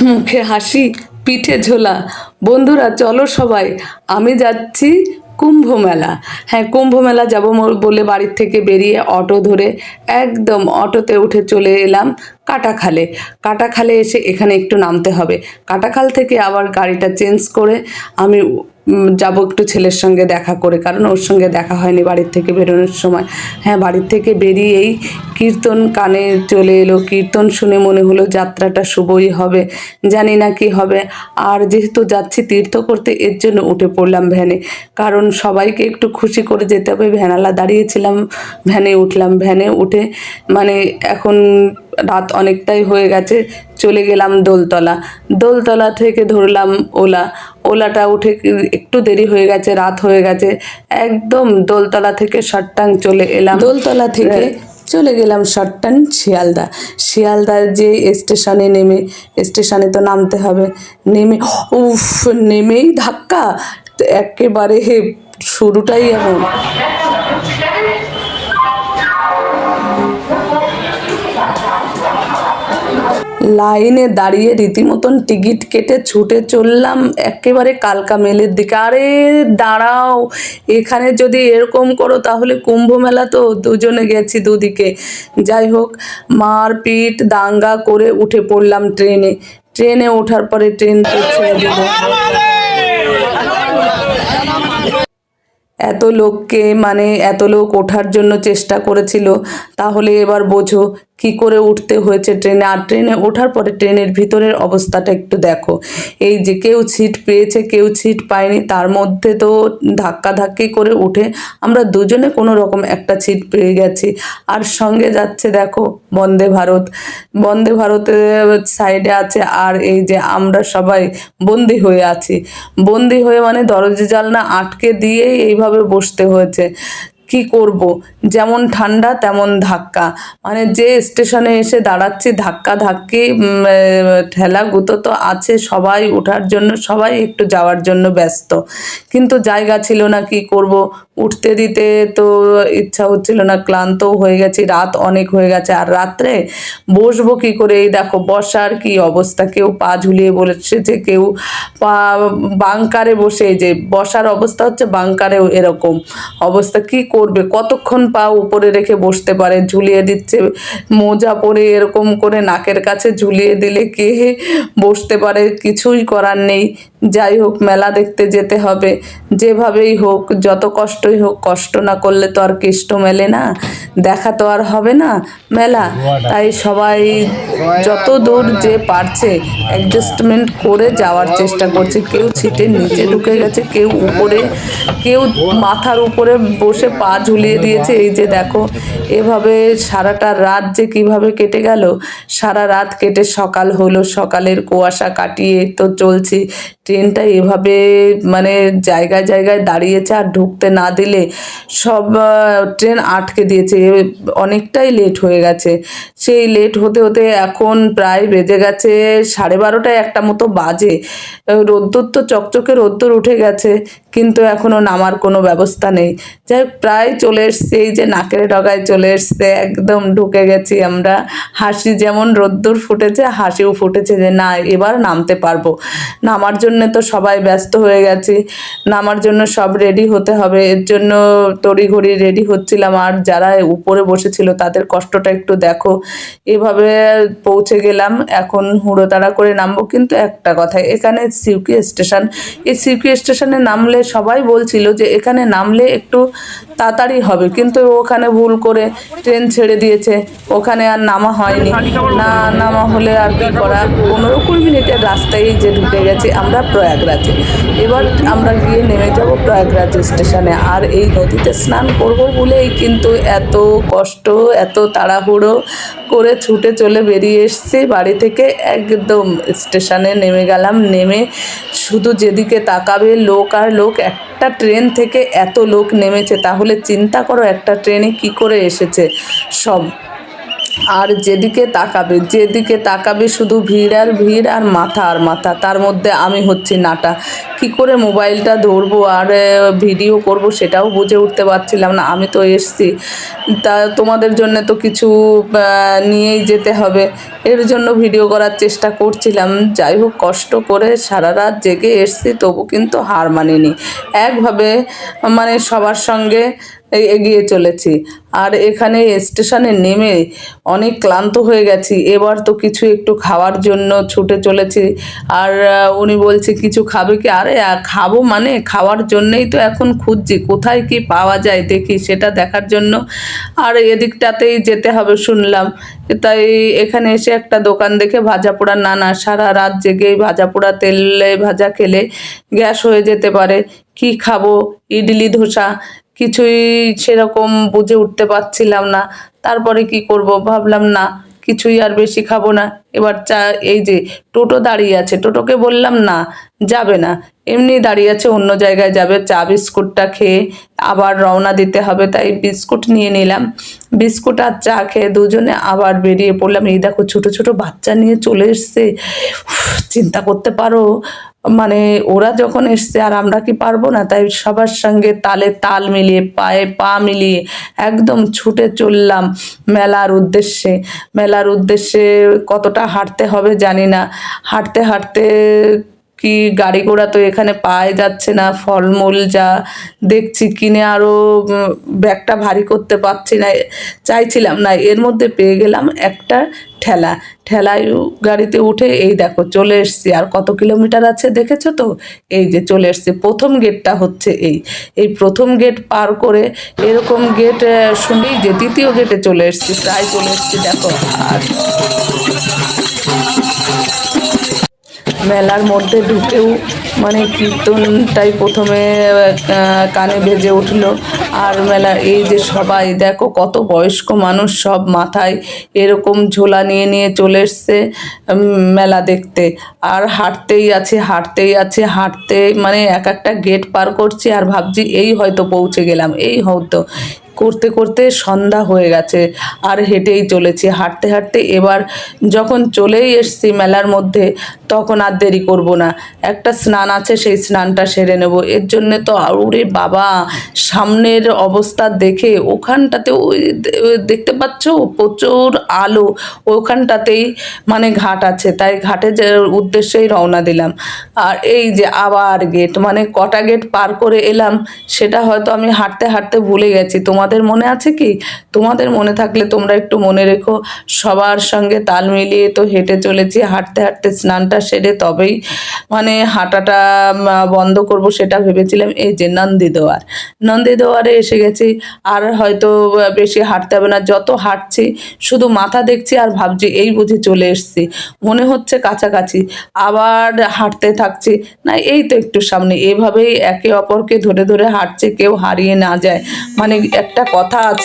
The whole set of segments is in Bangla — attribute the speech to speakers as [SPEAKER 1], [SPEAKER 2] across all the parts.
[SPEAKER 1] মুখে হাসি, পিঠে ঝোলা। বন্ধুরা চলো সবাই, আমি যাচ্ছি কুম্ভ মেলা। হ্যাঁ, কুম্ভ মেলা যাবো বলে বাড়ির থেকে বেরিয়ে অটো ধরে একদম অটোতে উঠে চলে এলাম কাটাখালে। কাটাখালে এসে এখানে একটু নামতে হবে। কাটাখাল থেকে আবার গাড়িটা চেঞ্জ করে আমি যাবো একটু ছেলের সঙ্গে দেখা করে, কারণ ওর সঙ্গে দেখা হয়নি বাড়ির থেকে বেরোনোর সময়। হ্যাঁ, বাড়ির থেকে বেরিয়েই কীর্তন কানে চলে এলো। কীর্তন শুনে মনে হলো যাত্রাটা শুভই হবে, জানি না কি হবে। আর যেহেতু যাচ্ছি তীর্থ করতে, এর জন্য উঠে পড়লাম ভ্যানে, কারণ সবাইকে একটু খুশি করে যেতে হবে। ভ্যানালা দাঁড়িয়েছিলাম, ভ্যানে উঠলাম। ভ্যানে উঠে মানে এখন রাত অনেকটাই হয়ে গেছে, চলে গেলাম দোলতলা। দোলতলা থেকে ধরলাম ওলা। ওলাটা উঠে একটু দেরি হয়ে গেছে, রাত হয়ে গেছে। একদম দোলতলা থেকে শর্টটাং চলে এলাম। দোলতলা থেকে চলে গেলাম শর্টটাং শিয়ালদা। শিয়ালদার যে স্টেশনে নেমে, স্টেশনে তো নামতে হবে, নেমে উফ, নেমেই ধাক্কা। একেবারে শুরুটাই এমন। লাইনে দাঁড়িয়ে রীতিমতন টিকিট কেটে ছুটে চললাম একেবারে কালকা মেলের দিকে। আরে দাঁড়াও, এখানে যদি এরকম করো তাহলে কুম্ভ মেলা তো দুজনে গেছি দুদিকে। যাই হোক, মারপিট দাঙ্গা করে উঠে পড়লাম ট্রেনে। ট্রেনে ওঠার পরে ট্রেন তো ছেড়ে দিল। এত লোককে মানে এত লোক ওঠার জন্য চেষ্টা করেছিল, তাহলে এবার বোঝো কি করে উঠতে হয়েছে ট্রেনে। আর ট্রেনে ওঠার পরে ট্রেনের ভিতরের অবস্থাটা একটু দেখো। এই যে কেউ সিট পেয়েছে, কেউ সিট পায়নি, তার মধ্যে তো ধাক্কাধাক্কি করে উঠে আমরা দুজনে কোনো রকম একটা সিট পেয়ে গেছি। আর সঙ্গে যাচ্ছে দেখো বন্দে ভারত। বন্দে ভারতের সাইডে আছে, আর এই যে আমরা সবাই বন্দি হয়ে আছি। বন্দি হয়ে মানে দরজা জানলা আটকে দিয়ে এইভাবে বসতে হয়েছে। কি করব, যেমন ঠান্ডা তেমন ধাক্কা। মানে যে স্টেশনে এসে দাঁড়াচ্ছি ধাক্কা ধাক্কি, ঠেলা গুঁতো তো আছে, সবাই ওঠার জন্য, সবাই একটু যাওয়ার জন্য ব্যস্ত। কিন্তু জায়গা ছিল না, কি করব, উঠতে দিতে তো ইচ্ছা হচ্ছিল না, ক্লান্তও হয়ে গেছি, রাত অনেক হয়ে গেছে। আর রাত্রে বসবো কি করে? এই দেখো বসার কি অবস্থা, কেউ পা ঝুলিয়ে বসেছে, কেউ পা বাংকারে বসে। এই যে বসার অবস্থা হচ্ছে বাংকারেও এরকম অবস্থা। কি করবে, কতক্ষণ পা উপরে রেখে বসতে পারে? ঝুলিয়ে দিচ্ছে, মোজা পরে এরকম করে নাকের কাছে ঝুলিয়ে দিলে কে বসতে পারে? কিছুই করার নেই। যাই হোক, মেলা দেখতে যেতে হবে যেভাবেই হোক, যত কষ্টই হোক। কষ্ট না করলে তো আর কেষ্ট মেলে না, দেখা তো আর হবে না মেলা। তাই সবাই যত দূর যে পারছে অ্যাডজাস্টমেন্ট করে যাওয়ার চেষ্টা করছে। কেউ ছিটের নিচে ঢুকে গেছে, কেউ উপরে, কেউ মাথার উপরে বসে পা ঝুলিয়ে দিয়েছে। এই যে দেখো, এভাবে সারাটা রাত যে কিভাবে কেটে গেল। সারা রাত কেটে সকাল হলো, সকালের কুয়াশা কাটিয়ে তো চলছি। ট্রেনটা এভাবে মানে জায়গায় জায়গায় দাঁড়িয়েছে, আর ঢুকতে না দিলে সব ট্রেন আটকে দিয়েছে। অনেকটাই লেট হয়ে গেছে। সেই লেট হতে হতে এখন প্রায় বেজে গেছে 12:30 একটা মতো বাজে। রোদ্দুর তো চকচকে রোদ্দুর উঠে গেছে, কিন্তু এখনও নামার কোনো ব্যবস্থা নেই। যাই হোক, প্রায় চলে এসছে, এই যে নাকের ডগায় চলে এসছে, একদম ঢুকে গেছি আমরা। হাসি যেমন রোদ্দুর ফুটেছে, হাসিও ফুটেছে যে না, এবার নামতে পারবো। নামার জন্য তো সবাই ব্যস্ত হয়ে গেছি, নামার জন্য সব রেডি হতে হবে, এর জন্য তড়িঘড়ি রেডি হচ্ছিলাম। আর যারা উপরে বসেছিল তাদের কষ্টটা একটু দেখো। এভাবে পৌঁছে গেলাম, এখন হুড়োতাড়া করে নামবো। কিন্তু একটা কথা, এখানে সিউকি স্টেশন, এই সিউকি স্টেশনে নামলে সবাই বলছিল যে এখানে নামলে একটু তাড়াতাড়ি হবে, কিন্তু ওখানে ভুল করে ট্রেন ছেড়ে দিয়েছে, ওখানে আর নামা হয়নি। না নামা হলে আর কি করা, 15-20 মিনিটের রাস্তায় যে ঢুকে গেছি আমরা প্রয়াগরাজে। এবার আমরা গিয়ে নেমে যাব প্রয়াগরাজ স্টেশনে। আর এই নদীতে স্নান করব বলেই কিন্তু এত কষ্ট, এত তাড়াহুড়ো করে ছুটে চলে বেরিয়ে এসেছি বাড়ি থেকে। একদম স্টেশনে নেমে গেলাম, নেমে শুধু যেদিকে তাকাবে লোক আর লোক। একটা ট্রেন থেকে এত লোক নেমেছে, তাহলে চিন্তা করো একটা ট্রেনে কি করে এসেছে সব। আর যেদিকে তাকাবে শুধু ভিড় আর ভিড় আর মাথা আর মাথা, তার মধ্যে আমি হচ্ছি নাটা। কি করে মোবাইলটা ধরবো আর ভিডিও করব সেটাও বুঝে উঠতে পারছিলাম না। আমি তো এসছি, তা তোমাদের জন্য তো কিছু নিয়েই যেতে হবে, এর জন্য ভিডিও করার চেষ্টা করছিলাম। যাই হোক, কষ্ট করে সারা রাত জেগে এসছি, তবু কিন্তু হার মানিনি। একভাবে মানে সবার সঙ্গে এগিয়ে চলেছি। আর এখানে স্টেশনে নেমে অনেক ক্লান্ত হয়ে গেছি। এবার তো কিছু একটু খাওয়ার জন্য ছুটে চলেছি। আর উনি বলছে কিছু খাবে কি? আরে খাবো মানে খাওয়ার জন্যই তো এখন খুঁজছি কোথায় কি পাওয়া যায় দেখি, সেটা দেখার জন্য। আর এদিকটাতেই যেতে হবে শুনলাম, তাই এখানে এসে একটা দোকান দেখে ভাজা পোড়া, না সারা রাত জেগেই ভাজা পোড়া তেলে ভাজা খেলে গ্যাস হয়ে যেতে পারে। কি খাবো, ইডলি ধোসা, কিছুই সেরকম বুঝে উঠতে পারছিলাম না। তারপরে কি করব, ভাবলাম না কিছুই আর বেশি খাবো না। এবার চা, এই যে টোটো দাঁড়িয়ে আছে, টোটোকে বললাম না যাবে না, এমনি দাঁড়িয়ে আছে, অন্য জায়গায় যাবে। চা বিস্কুটটা খেয়ে আবার রওনা দিতে হবে, তাই বিস্কুট নিয়ে নিলাম। বিস্কুট আর চা খেয়ে দুজনে আবার বেরিয়ে পড়লাম। এই দেখো ছোট ছোট বাচ্চা নিয়ে চলে এসছে। চিন্তা করতে পারো, মানে ওরা যখন এসছে আর আমরা কি পারবো না? তাই সবার সঙ্গে তালে তাল মিলিয়ে পায়ে পা মিলিয়ে একদম ছুটে চললাম মেলার উদ্দেশ্যে। কতটা হাঁটতে হবে জানি না। হাঁটতে হাঁটতে কি গাড়ি ঘোড়া তো এখানে পাওয়া যাচ্ছে না। ফলমূল যা দেখছি কিনে আরও ব্যাগটা ভারী করতে পারছি না, চাইছিলাম না। এর মধ্যে পেয়ে গেলাম একটা ঠেলায় গাড়িতে উঠে এই দেখো চলে এসছি। আর কত কিলোমিটার আছে দেখেছো তো? এই যে চলে এসছি। প্রথম গেটটা হচ্ছে এই প্রথম গেট পার করে এরকম গেট শুনেই যে দ্বিতীয় গেটে চলে এসছি, প্রায় চলে এসছি দেখো। আর মেলার মধ্যে ঢুকেও মানে কীর্তনটাই প্রথমে কানে বেজে উঠলো। আর মেলার এই যে সবাই দেখো, কত বয়স্ক মানুষ সব মাথায় এরকম ঝোলা নিয়ে নিয়ে চলে এসছে মেলা দেখতে। আর হাঁটতে মানে এক একটা গেট পার করছি আর ভাবছি এই হয়তো পৌঁছে গেলাম, এই হয়তো। করতে করতে সন্ধ্যা হয়ে গেছে আর হেঁটেই চলেছি। হাঁটতে হাঁটতে এবার যখন চলেই এসছি মেলার মধ্যে, তখন আর দেরি করব না। একটা স্নান আছে, সেই স্নানটা সেরে নেব। এর জন্যে তো আউরে বাবা, সামনের অবস্থা দেখে ওখানটাতে ওই দেখতে পাচ্ছ প্রচুর আলো, ওখানটাতেই মানে ঘাট আছে, তাই ঘাটে যে উদ্দেশ্যেই রওনা দিলাম। আর এই যে আবার গেট, মানে কটা গেট পার করে এলাম সেটা হয়তো আমি হাঁটতে হাঁটতে ভুলে গেছি। তোমাদের মনে আছে কি? তোমাদের মনে থাকলে তোমরা একটু মনে রেখো। সবার সঙ্গে তাল মিলিয়ে তো হেঁটে চলেছি। হাঁটতে হাঁটতে স্নানটা সেরে তবেই মানে হাঁটাটা বন্ধ করব সেটা ভেবেছিলাম। এই যে নন্দীদুয়ারে এসে গেছি। আর হয়তো বেশি হাঁটতে হবে না, যত হাঁটছি শুধু মাথা দেখছি আর ভাবছি এই বুঝি চলে এসছি, মনে হচ্ছে কাছাকাছি। আবার হাঁটতে থাকছি, না এই তো একটু সামনে। এভাবেই একে অপরকে ধরে ধরে হাঁটছে, কেউ হারিয়ে না যায়। মানে একটা কথা আছে,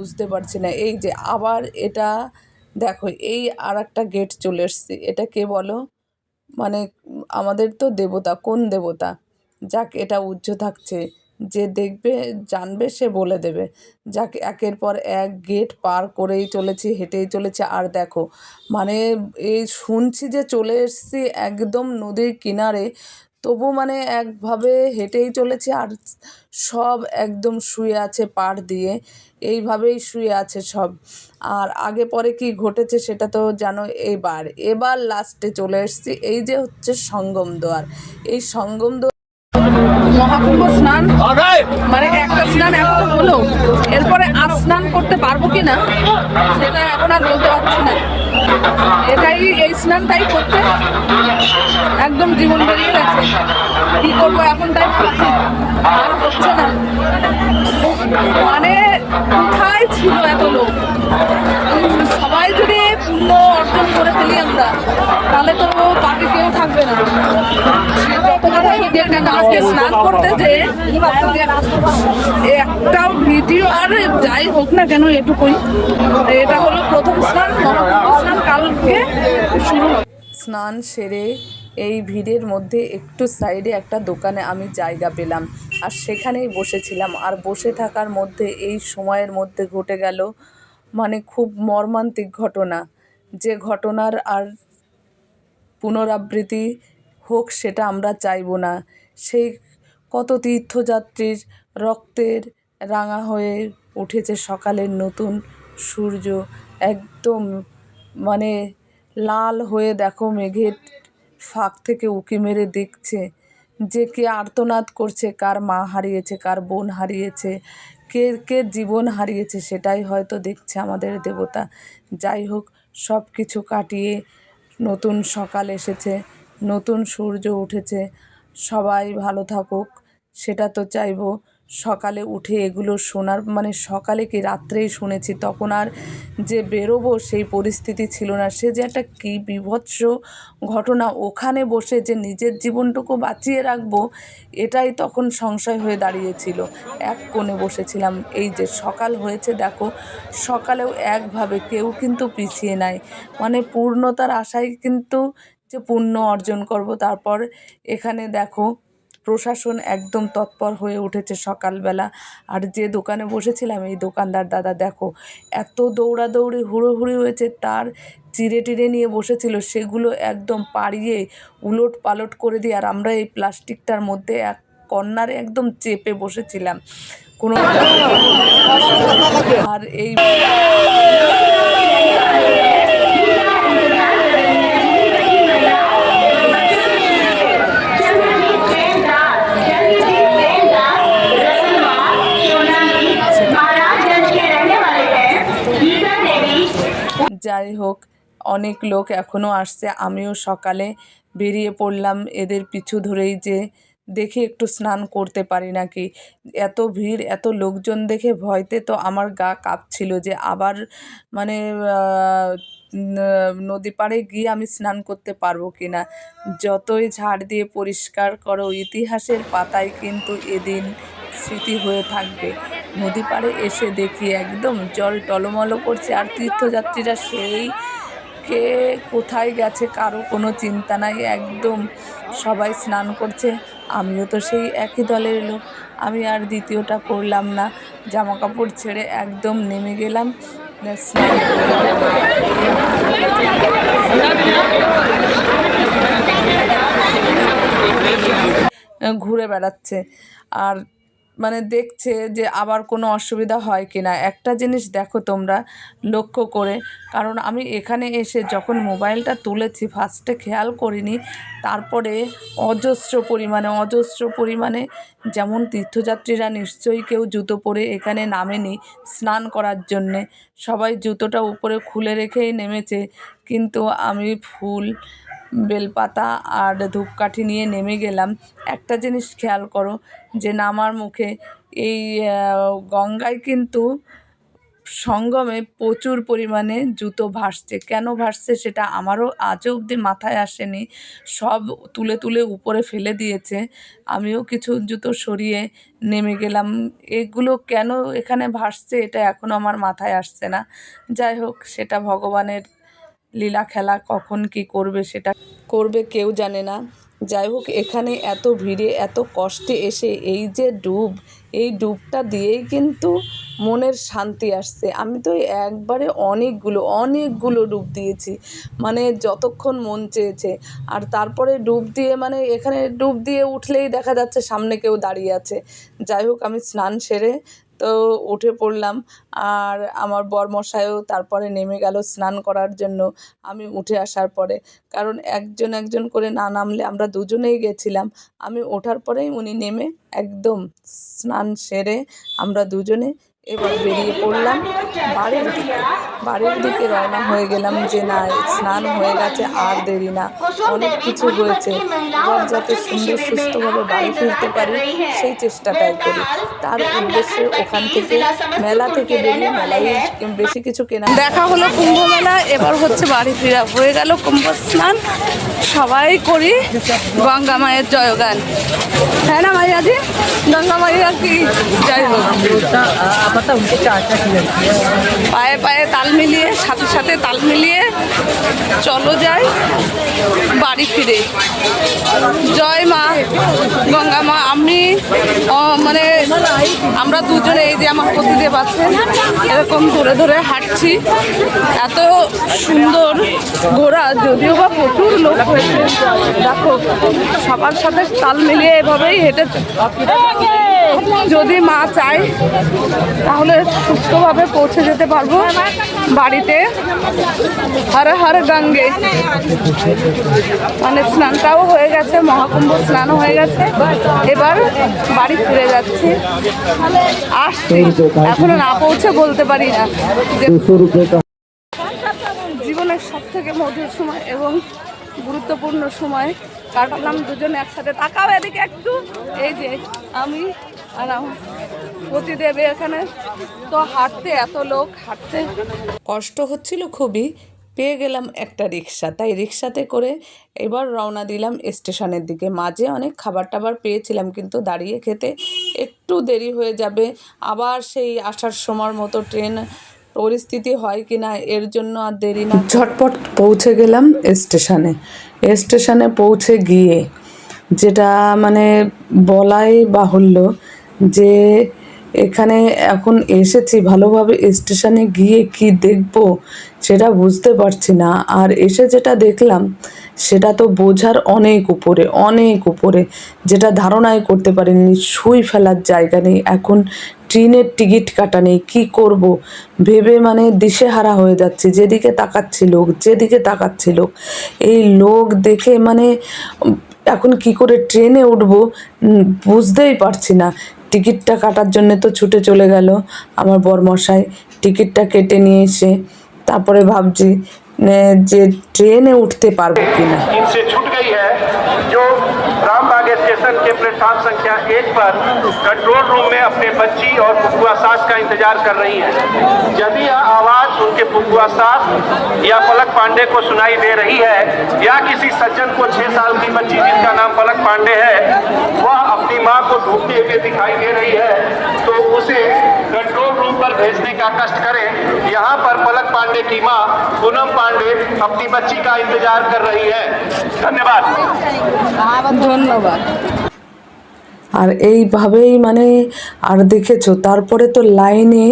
[SPEAKER 1] বুঝতে পারছি না। এই যে আবার এটা দেখো, এই আর একটা গেট চলে এসছি। এটা কে বলো? মানে আমাদের তো দেবতা, কোন দেবতা? যাক, এটা উজ্জ্ব থাকছে, যে দেখবে জানবে সে বলে দেবে। যাক, একের পর এক গেট পার করেই চলেছি, হেঁটেই চলেছি। আর দেখো মানে এই শুনছি যে চলে এসছি একদম নদীর কিনারে, তবু মানে একভাবে হেঁটেই চলেছি। আর সব একদম শুয়ে আছে পাড় দিয়ে, এইভাবেই শুয়ে আছে সব। আর আগে পরে কি ঘটেছে সেটা তো জানো। এবার লাস্টে চলে এসেছি, এই যে হচ্ছে সঙ্গম দ্বার। এই সঙ্গম দ্বার মহাকুম্ভ স্নান, মানে একটা স্নান এখন হলো, এরপরে আর স্নান করতে পারবো কিনা সেটা এখন আর বলতে পারছি না। এই স্নানটাই করতে একদম জীবন বেরিয়ে গেছে। কি করবো এখন তাই ভাবছি, আর হচ্ছে না। মানে কোথায় ছিল এত লোক? সবাই যদি পুণ্য অর্জন করে ফেলি আমরা, তাহলে তো বাকি কেউ থাকবে না। যত কথা দেখে না আজকে স্নান করতে যে একটাও ভিডিও আর যাই হোক না কেন এটুকুই, এটা হলো প্রথম স্নান, মহাকুম্ভ স্নান কালকে শুরু হবে। স্নান সেরে এই ভিড়ের মধ্যে একটু সাইডে একটা দোকানে আমি জায়গা পেলাম, আর সেখানেই বসেছিলাম। আর বসে থাকার মধ্যে এই সময়ের মধ্যে ঘটে গেল মানে খুব মর্মান্তিক ঘটনা, যে ঘটনার আর পুনরাবৃত্তি হোক সেটা আমরা চাইব না। সেই কত তীর্থযাত্রীর রক্তের রাঙা হয়ে উঠেছে সকালের নতুন সূর্য, একদম মানে লাল হয়ে দেখো মেঘের ফাঁক থেকে উঁকি মেরে দেখছে যে কে আর্তনাদ করছে, কার মা হারিয়েছে, কার বোন হারিয়েছে, কে কে জীবন হারিয়েছে, সেটাই হয়তো দেখছে আমাদের দেবতা। যাই হোক, সব কিছু কাটিয়ে নতুন সকাল এসেছে, নতুন সূর্য উঠেছে, সবাই ভালো থাকুক সেটা তো চাইবো। সকালে উঠে এগুলো শোনার মানে সকালে কি রাত্রেই শুনেছি, তখন আর যে বেরোবো সেই পরিস্থিতি ছিল না। সে যে একটা কী বীভৎস ঘটনা, ওখানে বসে যে নিজের জীবনটুকু বাঁচিয়ে রাখবো এটাই তখন সংশয় হয়ে দাঁড়িয়েছিল। এক কোণে বসেছিলাম। এই যে সকাল হয়েছে দেখো, সকালেও একভাবে কেউ কিন্তু পিছিয়ে নাই, মানে পূর্ণতার আশায় কিন্তু যে পুণ্য অর্জন করব। তারপর এখানে দেখো প্রশাসন একদম তৎপর হয়ে উঠেছে সকালবেলা। আর যে দোকানে বসেছিলাম এই দোকানদার দাদা দেখো এত দৌড়াদৌড়ি হুড়োহুড়ি হয়েছে, তার চিড়ে টিড়ে নিয়ে বসেছিল সেগুলো একদম পাড়িয়ে উলট পালট করে দিয়ে, আর আমরা এই প্লাস্টিকটার মধ্যে এক কর্নারে একদম চেপে বসেছিলাম কোনো। আর এই যাই হোক, অনেক লোক এখনও আসছে। আমিও সকালে বেরিয়ে পড়লাম এদের পিছু ধরেই, যে দেখি একটু স্নান করতে পারি নাকি। এত ভিড়, এত লোকজন দেখে ভয়তে তো আমার গা কাঁপছিল যে আবার মানে নদী পাড়ে গিয়ে আমি স্নান করতে পারবো কি না। যতই ঝাড় দিয়ে পরিষ্কার করো, ইতিহাসের পাতায় কিন্তু এদিন স্মৃতি হয়ে থাকবে। নদী পাড়ে এসে দেখি একদম জল টলমলো করছে, আর তীর্থযাত্রীরা সেই কে কোথায় গেছে কারো কোনো চিন্তা নাই, একদম সবাই স্নান করছে। আমিও তো সেই একই দলের লোক, আমি আর দ্বিতীয়টা করলাম না, জামা কাপড় ছেড়ে একদম নেমে গেলাম স্নান ঘুরে বেড়াচ্ছে। আর মানে দেখছে যে আবার কোনো অসুবিধা হয় কি না। একটা জিনিস দেখো তোমরা লক্ষ্য করে, কারণ আমি এখানে এসে যখন মোবাইলটা তুলেছি ফার্স্টে খেয়াল করিনি, তারপরে অজস্র পরিমাণে যেমন তীর্থযাত্রীরা নিশ্চয়ই কেউ জুতো পরে এখানে নামেনি স্নান করার জন্যে, সবাই জুতোটা উপরে খুলে রেখেই নেমেছে। কিন্তু আমি ফুল, বেলপাতা আর ধূপকাঠি নিয়ে নেমে গেলাম। একটা জিনিস খেয়াল করো যে নামার মুখে এই গঙ্গায় কিন্তু সঙ্গমে প্রচুর পরিমাণে জুতো ভাসছে। কেন ভাসছে সেটা আমারও আজও অবধি মাথায় আসেনি। সব তুলে তুলে উপরে ফেলে দিয়েছে, আমিও কিছু জুতো সরিয়ে নেমে গেলাম। এগুলো কেন এখানে ভাসছে এটা এখনও আমার মাথায় আসছে না। যাই হোক, সেটা ভগবানের লীলা খেলা, কখন কি করবে সেটা করবে কেউ জানে না। যাই হোক, এখানে এত ভিড়ে এত কষ্টে এসে এই যে এই ডুবটা দিয়েই কিন্তু মনের শান্তি আসছে। আমি তো একবারে অনেকগুলো ডুব দিয়েছি, মানে যতক্ষণ মন চেয়েছে। আর তারপরে ডুব দিয়ে মানে এখানে ডুব দিয়ে উঠলেই দেখা যাচ্ছে সামনে কেউ দাঁড়িয়ে আছে। যাই হোক, আমি স্নান সেরে তো উঠে পড়লাম, আর আমার বরমশাইও তারপরে নেমে গেল স্নান করার জন্য আমি উঠে আসার পরে। কারণ একজন একজন করে না নামলে, আমরা দুজনেই গেছিলাম। আমি ওঠার পরেই উনি নেমে একদম স্নান সেরে আমরা দুজনে এবার বেরিয়ে পড়লাম বাড়ির দিকে রওনা হয়ে গেলাম যে না, স্নান হয়ে গেছে, আর দেরি না, অনেক কিছু হয়েছে, এবার যাতে সুন্দর সুস্থভাবে বাড়ি ফিরতে পারি সেই চেষ্টাটাই করি। তার উদ্দেশ্যে ওখান থেকে মেলা থেকে বেরিয়ে মেলায় বেশি কিছু কেনা দেখা হলো কুম্ভ মেলা। এবার হচ্ছে বাড়ি ফেরা, হয়ে গেল কুম্ভ স্নান, সবাই করি গঙ্গা মায়ের জয়গান। হ্যাঁ না মাইয়া জি, গঙ্গা মাইয়া কি জয় হোক। পায়ে পায়ে তাল মিলিয়ে, সাথে সাথে তাল মিলিয়ে চলো যাই বাড়ি ফিরে। জয় মা গঙ্গা মা। আমি মানে আমরা দুজনে, এই যে আমার পতিদেব আছেন, এরকম ধরে ধরে হাঁটছি। এত সুন্দর ঘোরা, যদিও বা প্রচুর লোক হয়েছে, দেখো সবার সাথে তাল মিলিয়ে এভাবেই হেঁটেছে। যদি মা চায় তাহলে সুস্থভাবে পৌঁছে যেতে পারবো বাড়িতে। হর হর গঙ্গে, মানে স্নানটাও হয়ে গেছে, মহাকুম্ভ স্নানও হয়ে গেছে, এবার বাড়ি ফিরে যাচ্ছি। আসছি, এখনো না পৌঁছে বলতে পারি না। জীবনের সব থেকে মধুর সময় এবং গুরুত্বপূর্ণ সময় কাটালাম দুজনে একসাথে। তাকাও এদিকে একটু, এই যে আমি আর আমার পতিদেব এখানে। তো হাঁটতে এত লোক, হাঁটতে কষ্ট হচ্ছিল খুবই। পেয়ে গেলাম একটা রিক্সা, তাই রিক্সাতে করে এবার রওনা দিলাম স্টেশনের দিকে। মাঝে অনেক খাবার টাবার পেয়েছিলাম, কিন্তু দাঁড়িয়ে খেতে একটু দেরি হয়ে যাবে, আবার সেই আসার সময় মতো ট্রেন পরিস্থিতি হয় কি না, এর জন্য আর দেরি না, ঝটপট পৌঁছে গেলাম স্টেশনে। স্টেশনে পৌঁছে গিয়ে যেটা মানে বলাই বাহুল্য যে এখানে এখন এসেছি, ভালোভাবে স্টেশনে গিয়ে কি দেখব সেটা বুঝতে পারছি না। আর এসে যেটা দেখলাম সেটা তো বোঝার অনেক উপরে, অনেক উপরে, যেটা ধারণাই করতে পারিনি। শুই ফেলার জায়গা নেই, এখন ট্রেনের টিকিট কাটা নেই, কী করব ভেবে মানে দিশেহারা হয়ে যাচ্ছে। যেদিকে তাকাচ্ছি লোক, যেদিকে তাকাচ্ছি লোক, এই লোক দেখে মানে এখন কি করে ট্রেনে উঠবো বুঝতেই পারছি না। টিকিটটা কাটার জন্য তো ছুটে চলে গেল আমার বরমশাই, টিকিটটা কেটে নিয়ে এসে তারপরে ভাবছি যে ট্রেনে উঠতে পারবো কিনা।
[SPEAKER 2] रामबाग स्टेशन के प्लेटफॉर्म संख्या 1 पर कंट्रोल रूम में अपने बच्ची और पुपुआ सास का इंतजार कर रही हैं। यदि यह आवाज उनके पुपुआ सास या पलक पांडे को सुनाई दे रही है, या किसी सज्जन को 6 साल की बच्ची जिसका नाम पलक पांडे है वह अपनी मां को ढूंढते हुए दिखाई दे रही है, तो उसे कंट्रोल रूम पर भेजने का कष्ट करें। यहाँ पर पलक पांडे की मां पूनम पांडे अपनी बच्ची का इंतजार कर रही है। धन्यवाद।
[SPEAKER 1] ধন্যবাদ। আর এইভাবেই মানে আর দেখেছো, তারপরে তো লাইনে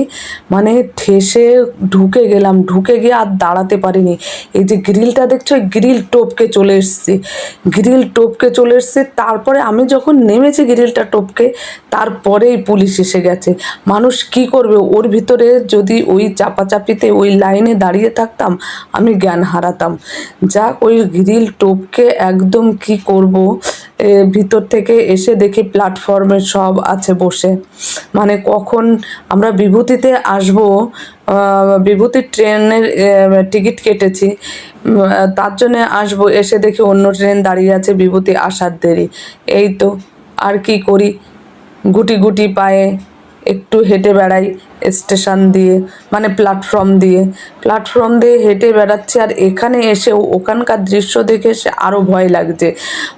[SPEAKER 1] মানে ঠেসে ঢুকে গেলাম, ঢুকে গিয়ে আর দাঁড়াতে পারিনি। এই যে গ্রিলটা দেখছো, গ্রিল টপকে চলে এসছে, গ্রিল টপকে চলে এসছে। তারপরে আমি যখন নেমেছি গ্রিলটা টপকে, তারপরেই পুলিশ এসে গেছে। মানুষ কি করবে ওর ভিতরে, যদি ওই চাপাচাপিতে ওই লাইনে দাঁড়িয়ে থাকতাম আমি জ্ঞান হারাতাম। যাক, ওই গ্রিল টপকে একদম কি করব, ভিতর থেকে এসে দেখি প্ল্যাটফর্মে সব আছে বসে, মানে কখন আমরা বিভূতিতে আসবো, বিভূতির ট্রেনের টিকিট কেটেছি, তার জন্যে আসবো, এসে দেখি অন্য ট্রেন দাঁড়িয়ে আছে, বিভূতি আসার দেরি। এই তো আর কি করি, গুটি গুটি পায়ে একটু হেঁটে বেড়াই স্টেশন দিয়ে, মানে প্ল্যাটফর্ম দিয়ে হেঁটে বেড়াচ্ছি। আর এখানে এসেও ওখানকার দৃশ্য দেখে সে আরও ভয় লাগছে,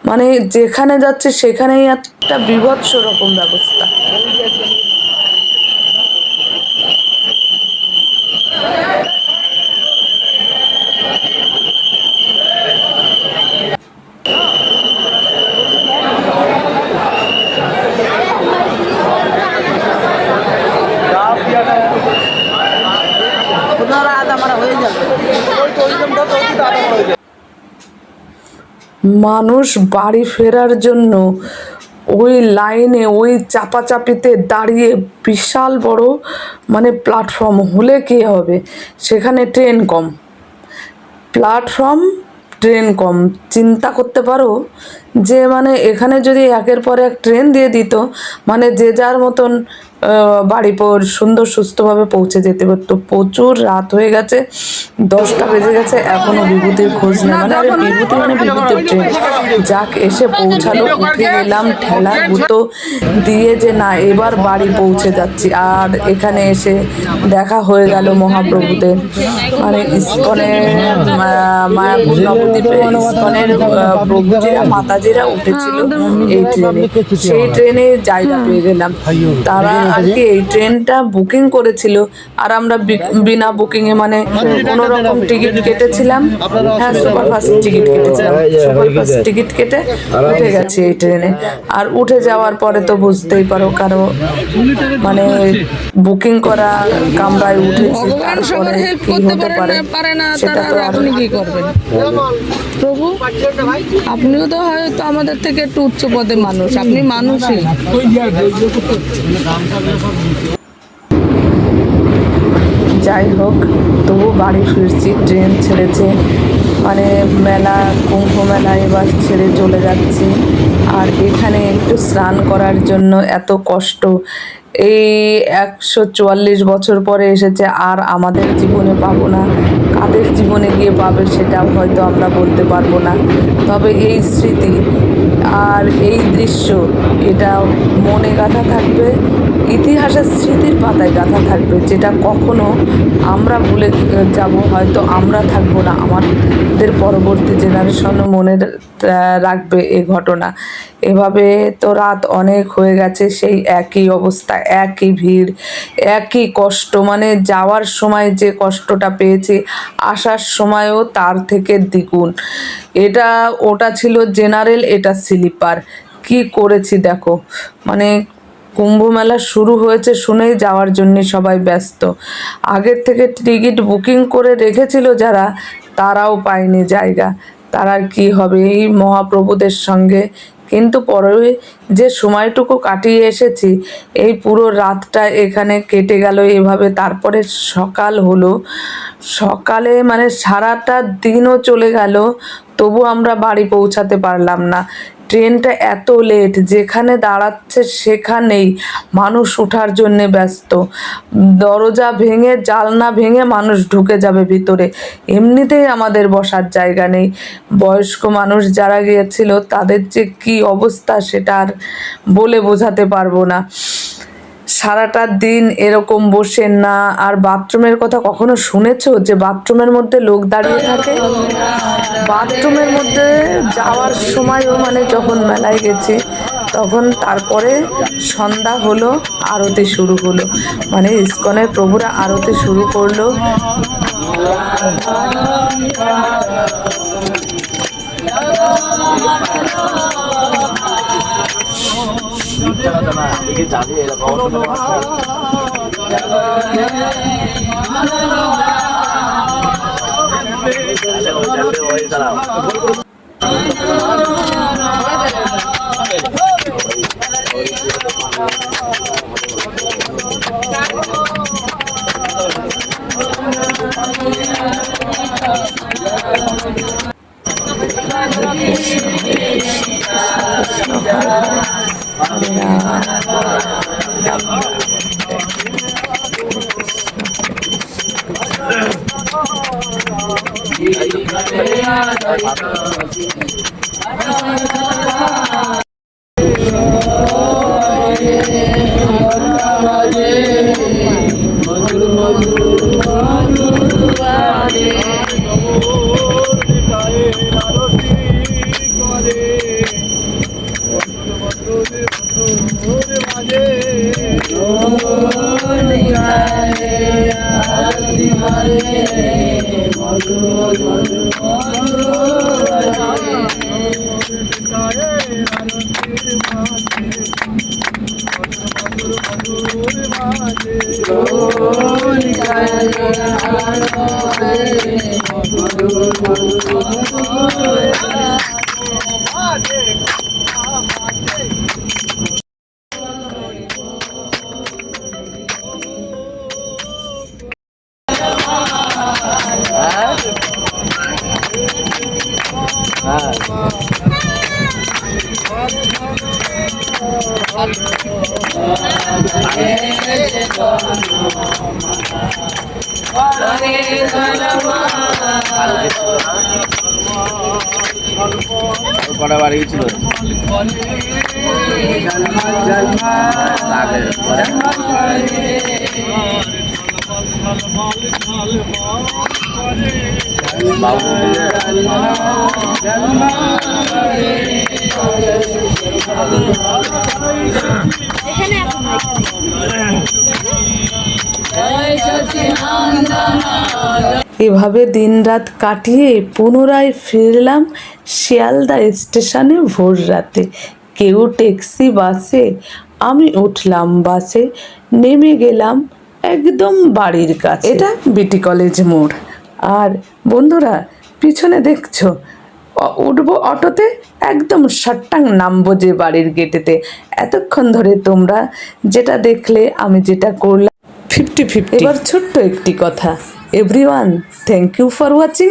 [SPEAKER 1] মানে যেখানে যাচ্ছে সেখানেই একটা বীভৎস রকম ব্যবস্থা। মানুষ বাড়ি ফেরার জন্য ওই লাইনে ওই চাপাচাপিতে দাঁড়িয়ে, বিশাল বড় মানে প্ল্যাটফর্ম হলে কী হবে, সেখানে ট্রেন কম, প্ল্যাটফর্ম ট্রেন কম, চিন্তা করতে পারো যে মানে এখানে যদি একের পর এক ট্রেন দিয়ে দিত, মানে যে যার মতন বাড়ি সুন্দর সুস্থভাবে পৌঁছে যেতে পারতো। প্রচুর রাত হয়ে গেছে, 10টা বেজে গেছে, এখনো বিভূতির খোঁজ নেই। মানে আরে বিভূতি মানে বিভূতির ট্রেন যাক এসে পৌঁছালো। উঠে গেলাম ঠেলা গুঁতো দিয়ে যে না এবার বাড়ি পৌঁছে যাচ্ছি। আর এখানে এসে দেখা হয়ে গেল মহাপ্রভুদের, মানে ইস্কনের মায়াপুর নবদ্বীপে ইস্কনের প্রভুজিরা মাতাজিরা উঠেছিল এই ট্রেনে। সেই ট্রেনে জায়গা পেয়ে গেলাম। তারা আর কি এই ট্রেনটা বুকিং করেছিল, আর আমরা বিনা বুকিংয়ে মানে কোনো রকম টিকিট কেটেছিলাম। হ্যাঁ, সুপারফাস্ট টিকিট কেটেছিলাম। সুপারফাস্ট টিকিট কেটে উঠে গেছি এই ট্রেনে। আর উঠে যাওয়ার পরে তো বুঝতেই পারো, কারো মানে বুকিং করা কামরায় উঠেছি, তারপরে কি হতে পারে সেটা তো
[SPEAKER 3] আপনি কি করবেন প্রভু? আপনিও তো হয়তো আমাদের থেকে একটু উচ্চ পদের মানুষ, আপনি মানুষই।
[SPEAKER 1] যাই হোক, তবু বাড়ি ফিরছি। ট্রেন ছেড়েছে, মানে মেলা, কুম্ভ মেলা এবার ছেড়ে চলে যাচ্ছি। আর এখানে একটু স্নান করার জন্য এত কষ্ট, এই 144 বছর পরে এসেছে, আর আমাদের জীবনে পাবো না। কাদের জীবনে গিয়ে পাবে সেটাও হয়তো আমরা বলতে পারবো না। তবে এই স্মৃতি আর এই দৃশ্য এটা মনে গাঁথা থাকবে, ইতিহাসের স্মৃতির পাতায় গাঁথা থাকবে, যেটা কখনো আমরা ভুলে যাব হয়তো, আমরা থাকবো না, আমাদের পরবর্তী জেনারেশনও মনে রাখবে এই ঘটনা। এভাবে তো রাত অনেক হয়ে গেছে, সেই একই অবস্থা, একই ভিড়, একই কষ্ট। মানে যাওয়ার সময় যে কষ্টটা পেয়েছি, আসার সময়ও তার থেকে দ্বিগুণ। ওটা ছিল জেনারেল, এটা স্লিপার। কি করেছি দেখো, মানে কুম্ভ মেলা শুরু হয়েছে শুনেই যাওয়ার জন্য সবাই ব্যস্ত। আগের থেকে টিকিট বুকিং করে রেখেছিল যারা, তারাও পায়নি জায়গা। তারা কি হবে এই মহাপ্রভুদের সঙ্গে। কিন্তু পরে যে সময়টুকু কাটিয়ে এসেছি, এই পুরো রাতটা এখানে কেটে গেল এভাবে। তারপরে সকাল হলো, সকালে মানে সারাটা দিনও চলে গেল, তবু আমরা বাড়ি পৌঁছাতে পারলাম না। ট্রেনটা এত লেট, যেখানে দাঁড়াচ্ছে সেখানেই মানুষ ওঠার জন্যে ব্যস্ত। দরজা ভেঙে, জানলা ভেঙে মানুষ ঢুকে যাবে ভিতরে, এমনিতেই আমাদের বসার জায়গা নেই। বয়স্ক মানুষ যারা গিয়েছিল তাদের যে কি অবস্থা সেটা আর বলে বোঝাতে পারবো না। সারাটা দিন এরকম বসে না। আর বাথরুমের কথা কখনো শুনেছো যে বাথরুমের মধ্যে লোক দাঁড়িয়ে থাকে? বাথরুমের মধ্যে যাওয়ার সময়ও মানে যখন মেলায় গেছি তখন, তারপরে সন্ধ্যা হলো, আরতি শুরু হলো, মানে ইস্কনের প্রভুরা আরতি শুরু করলো।
[SPEAKER 4] কটা বাড়ি গেছিল
[SPEAKER 1] এভাবে দিনরাত কাটিয়ে পুনরায় ফিরলাম শিয়ালদা স্টেশনে ভোর রাতে। কেউ ট্যাক্সি বাসে, আমি উঠলাম বাসে, নেমে গেলাম একদম বাড়ির কাছে। এটা বিটি কলেজ মোড়। আর বন্ধুরা পিছনে দেখছো উঠবো অটোতে, একদম সট্টাং নামবো যে বাড়ির গেটেতে। এতক্ষণ ধরে তোমরা যেটা দেখলে, আমি যেটা করলাম 50-50। এবার ছোট্ট একটি কথা, everyone thank you for watching.